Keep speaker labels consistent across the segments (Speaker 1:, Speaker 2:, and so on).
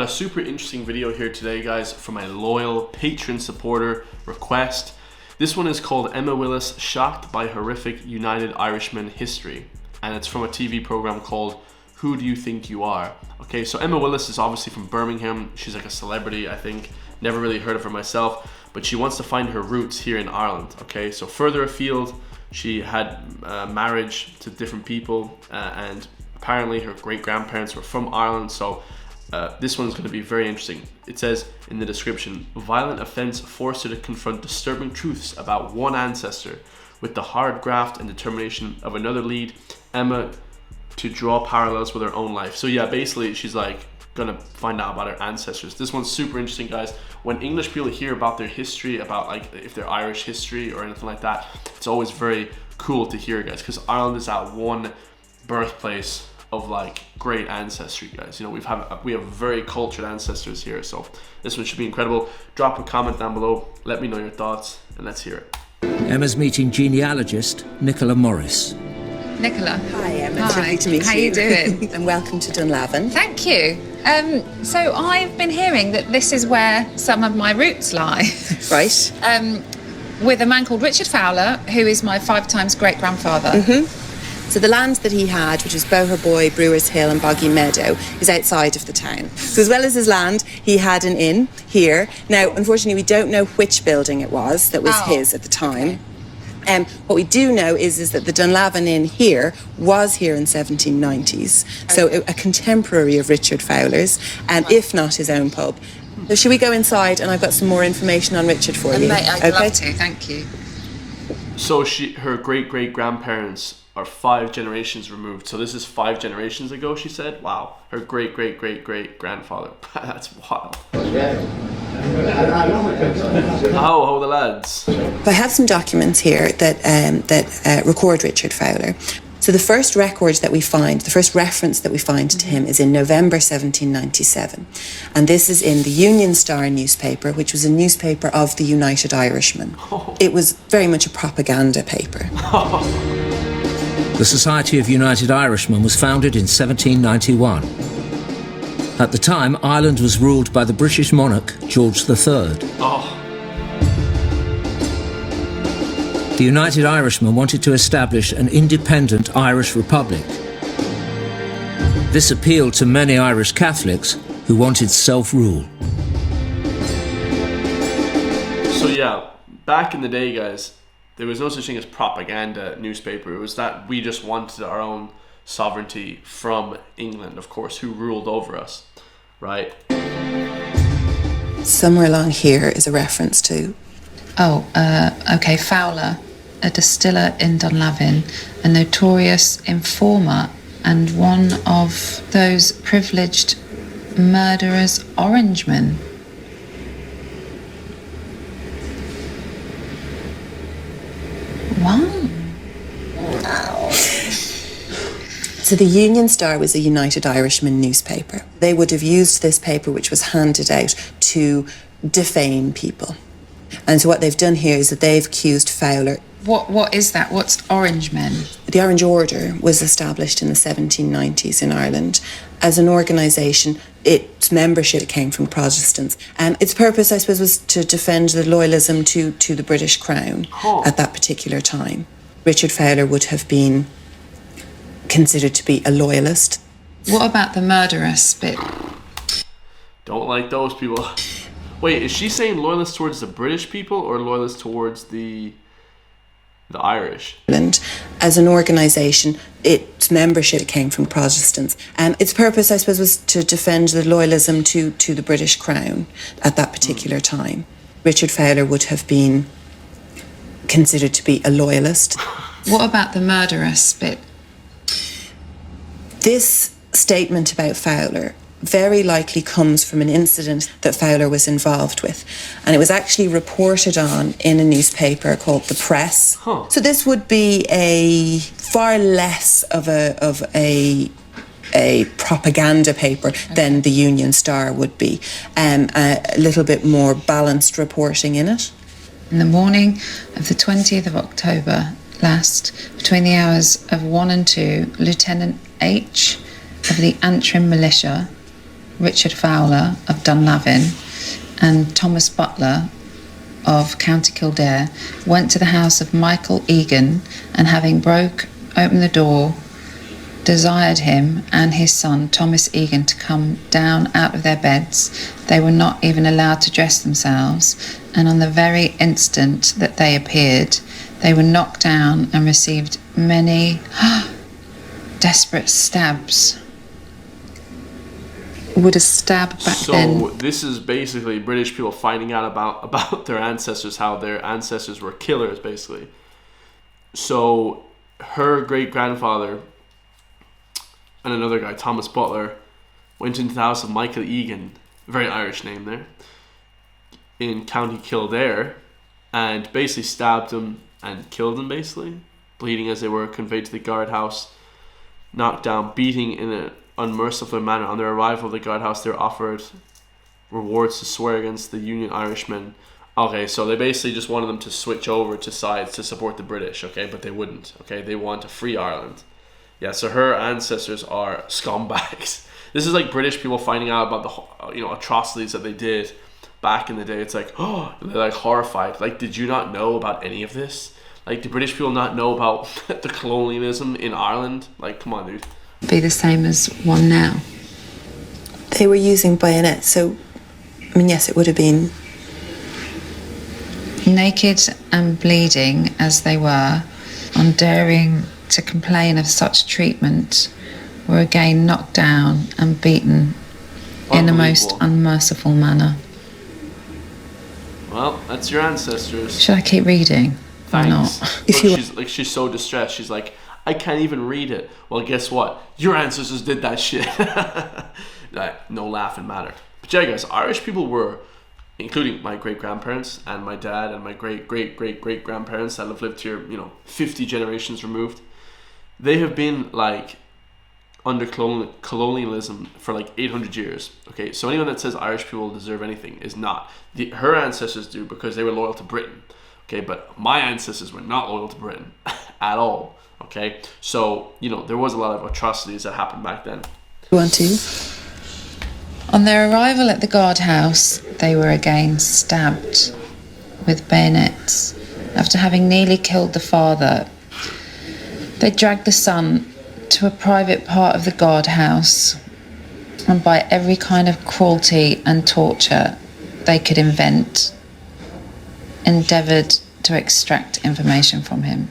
Speaker 1: a super interesting video here today, guys, from a loyal patron supporter request. This one is called Emma Willis, Shocked by Horrific United Irishman History. And it's from a TV program called Who Do You Think You Are? Okay, so Emma Willis is obviously from Birmingham. She's like a celebrity, I think. Never really heard of her myself, but she wants to find her roots here in Ireland. Okay, so further afield, she had marriage to different people, and apparently her great-grandparents were from Ireland, so this one's going to be very interesting. It says in the description, violent offense forced her to confront disturbing truths about one ancestor. With the hard graft and determination of another lead Emma to draw parallels with her own life. So yeah, basically she's like gonna find out about her ancestors. This one's super interesting, guys. When English people hear about their history, about like if they're Irish history or anything like that, it's always very cool to hear, guys, because Ireland is that one birthplace of like great ancestry, guys. You know, we have very cultured ancestors here, so this one should be incredible. Drop a comment down below, let me know your thoughts, and let's hear it.
Speaker 2: Emma's meeting genealogist Nicola Morris.
Speaker 3: Nicola.
Speaker 4: Hi, Emma. It's lovely to meet you.
Speaker 3: How are you doing?
Speaker 4: And welcome to Dunlavin.
Speaker 3: Thank you. So I've been hearing that this is where some of my roots lie.
Speaker 4: Right.
Speaker 3: With a man called Richard Fowler, who is my 5 times great-grandfather.
Speaker 4: Mm-hmm. So the land that he had, which is Boherboy, Brewers Hill and Boggy Meadow, is outside of the town. So as well as his land, he had an inn here. Now, unfortunately, we don't know which building it was that was his at the time.
Speaker 3: Okay.
Speaker 4: What we do know is that the Dunlavin Inn here was here in 1790s. Okay. So a contemporary of Richard Fowler's, and if not his own pub. So should we go inside, and I've got some more information on Richard for you.
Speaker 3: I'd love to, thank you.
Speaker 1: So her great-great-grandparents are 5 generations removed. So this is 5 generations ago, she said. Wow. Her great-great-great-great-grandfather. That's wild. How the lads?
Speaker 4: I have some documents here that record Richard Fowler. So the first record that we find, the first reference that we find to him is in November 1797. And this is in the Union Star newspaper, which was a newspaper of the United Irishman.
Speaker 1: Oh.
Speaker 4: It was very much a propaganda paper.
Speaker 2: The Society of United Irishmen was founded in 1791. At the time, Ireland was ruled by the British monarch, George III.
Speaker 1: Oh.
Speaker 2: The United Irishmen wanted to establish an independent Irish republic. This appealed to many Irish Catholics who wanted self-rule.
Speaker 1: So yeah, back in the day, guys, there was no such thing as propaganda newspaper. It was that we just wanted our own sovereignty from England, of course, who ruled over us, right?
Speaker 4: Somewhere along here is a reference to...
Speaker 3: Okay, Fowler, a distiller in Dunlavin, a notorious informer and one of those privileged murderers, Orangemen. Wow.
Speaker 4: So the Union Star was a United Irishman newspaper. They would have used this paper, which was handed out, to defame people. And so what they've done here is that they've accused Fowler.
Speaker 3: What is that? What's Orangemen?
Speaker 4: The Orange Order was established in the 1790s in Ireland as an organisation. Its membership came from Protestants. And its purpose, I suppose, was to defend the loyalism to the British Crown at that particular time. Richard Fowler would have been considered to be a loyalist.
Speaker 3: What about the murderous bit?
Speaker 1: Don't like those people. Wait, is she saying loyalist towards the British people or loyalist towards the Irish?
Speaker 4: As an organisation, its membership came from Protestants. And its purpose, I suppose, was to defend the loyalism to the British Crown at that particular time. Richard Fowler would have been considered to be a loyalist.
Speaker 3: What about the murderous bit?
Speaker 4: This statement about Fowler very likely comes from an incident that Fowler was involved with. And it was actually reported on in a newspaper called The Press. So this would be a far less of a propaganda paper than the Union Star would be. A little bit more balanced reporting in it.
Speaker 3: In the morning of the 20th of October last, between the hours of 1 and 2, Lieutenant H of the Antrim Militia Richard Fowler of Dunlavin and Thomas Butler of County Kildare went to the house of Michael Egan, and having broke open the door, desired him and his son Thomas Egan to come down out of their beds. They were not even allowed to dress themselves, and on the very instant that they appeared, they were knocked down and received many desperate stabs. Would a stab back then?
Speaker 1: So this is basically British people finding out about their ancestors, how their ancestors were killers, basically. So her great-grandfather and another guy, Thomas Butler, went into the house of Michael Egan, very Irish name there, in County Kildare, and basically stabbed him and killed him, basically, bleeding as they were conveyed to the guardhouse, knocked down, beating in an unmerciful manner. On their arrival at the guardhouse, they were offered rewards to swear against the Union Irishmen. Okay, so they basically just wanted them to switch over to sides to support the British, okay, but they wouldn't, okay? They want to free Ireland. Yeah, so her ancestors are scumbags. This is like British people finding out about the atrocities that they did back in the day. It's like, oh, they're like horrified. Like, did you not know about any of this? Like, do British people not know about the colonialism in Ireland? Like, come on, dude.
Speaker 3: Be the same as one now.
Speaker 4: They were using bayonets, so, I mean, yes, it would have been.
Speaker 3: Naked and bleeding as they were, on daring to complain of such treatment, were again knocked down and beaten in a most unmerciful manner.
Speaker 1: Well, that's your ancestors.
Speaker 3: Should I keep reading?
Speaker 1: Thanks.
Speaker 3: Or not?
Speaker 1: Look, she's so distressed. She's like, I can't even read it. Well, guess what? Your ancestors did that shit. Like, no laughing matter. But yeah, guys, Irish people were, including my great-grandparents and my dad and my great-great-great-great-grandparents that have lived here, 50 generations removed. They have been, like, under colonialism for, like, 800 years. Okay, so anyone that says Irish people deserve anything is not. Her ancestors do because they were loyal to Britain. Okay, but my ancestors were not loyal to Britain at all. Okay, so, there was a lot of atrocities that happened back then.
Speaker 4: You want to?
Speaker 3: On their arrival at the guardhouse, they were again stabbed with bayonets. After having nearly killed the father, they dragged the son to a private part of the guardhouse, and by every kind of cruelty and torture they could invent, endeavoured to extract information from him.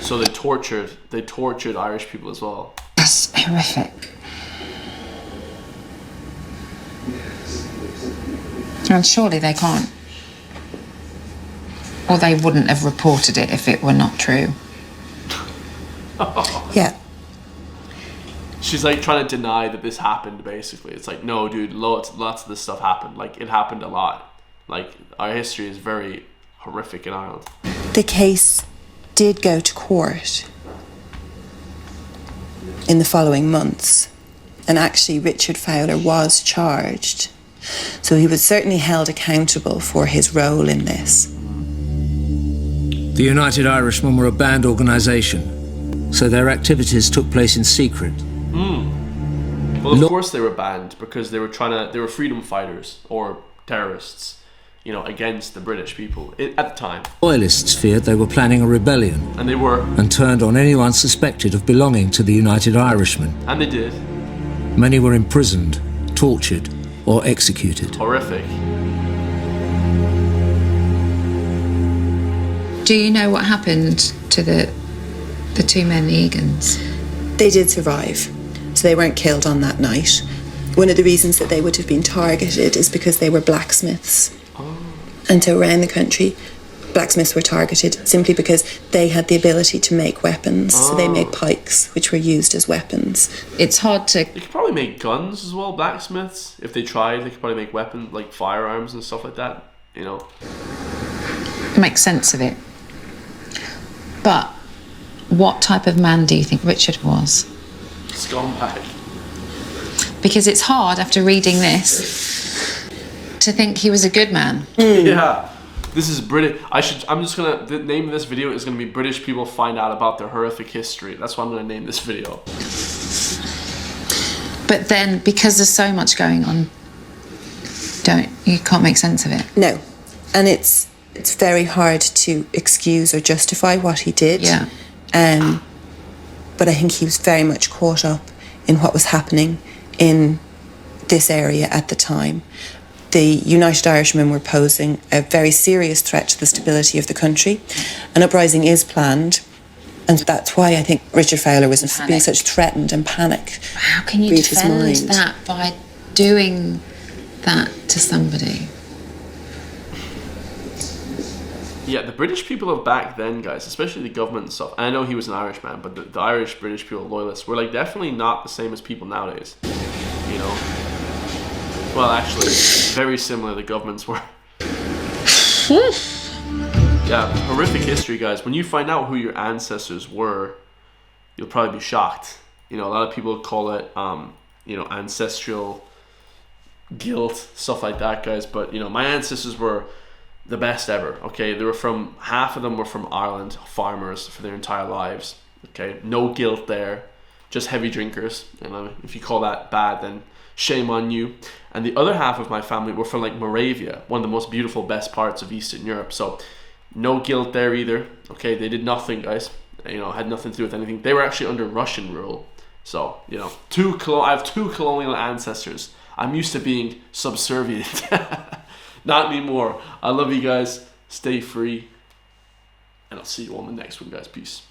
Speaker 1: So they tortured Irish people as well.
Speaker 3: That's horrific. And surely they can't. Or they wouldn't have reported it if it were not true.
Speaker 4: Yeah.
Speaker 1: She's like trying to deny that this happened, basically. It's like, no, dude, lots of this stuff happened. Like, it happened a lot. Like, our history is very horrific in Ireland.
Speaker 4: The case did go to court in the following months. And actually, Richard Fowler was charged. So he was certainly held accountable for his role in this.
Speaker 2: The United Irishmen were a banned organisation, so their activities took place in secret.
Speaker 1: Well, of course they were banned because they were freedom fighters or terrorists, against the British people at the time.
Speaker 2: Loyalists feared they were planning a rebellion.
Speaker 1: And they were.
Speaker 2: And turned on anyone suspected of belonging to the United Irishmen.
Speaker 1: And they did.
Speaker 2: Many were imprisoned, tortured, or executed.
Speaker 1: Horrific.
Speaker 3: Do you know what happened to the two men, the Egans?
Speaker 4: They did survive, so they weren't killed on that night. One of the reasons that they would have been targeted is because they were blacksmiths.
Speaker 1: Oh.
Speaker 4: And so around the country, blacksmiths were targeted simply because they had the ability to make weapons. So they made pikes, which were used as weapons.
Speaker 3: It's hard to...
Speaker 1: They could probably make guns as well, blacksmiths. If they tried, they could probably make weapons, like firearms and stuff like that,
Speaker 3: make sense of it. But what type of man do you think Richard was?
Speaker 1: Scumbag.
Speaker 3: Because it's hard, after reading this, to think he was a good man.
Speaker 1: Yeah. This is British. The name of this video is gonna be British people find out about their horrific history. That's what I'm gonna name this video.
Speaker 3: But then, because there's so much going on, you can't make sense of it.
Speaker 4: No. And it's very hard to excuse or justify what he did.
Speaker 3: Yeah.
Speaker 4: But I think he was very much caught up in what was happening in this area at the time. The United Irishmen were posing a very serious threat to the stability of the country. An uprising is planned, and that's why I think Richard Fowler was being such threatened and panic.
Speaker 3: How can you defend that by doing that to somebody?
Speaker 1: Yeah, the British people of back then, guys, especially the government and stuff, and I know he was an Irishman, but the Irish British people, loyalists, were like definitely not the same as people nowadays. You know? Well, actually, very similar the governments were. Yeah, horrific history, guys. When you find out who your ancestors were, you'll probably be shocked. You know, a lot of people call it, ancestral guilt, stuff like that, guys. But, my ancestors were the best ever, okay? Half of them were from Ireland, farmers for their entire lives, okay? No guilt there, just heavy drinkers. If you call that bad, then shame on you. And the other half of my family were from like Moravia, one of the most beautiful, best parts of Eastern Europe. So no guilt there either, okay? They did nothing, guys. Had nothing to do with anything. They were actually under Russian rule. So, I have two colonial ancestors. I'm used to being subservient. Not anymore. I love you guys. Stay free. And I'll see you on the next one, guys. Peace.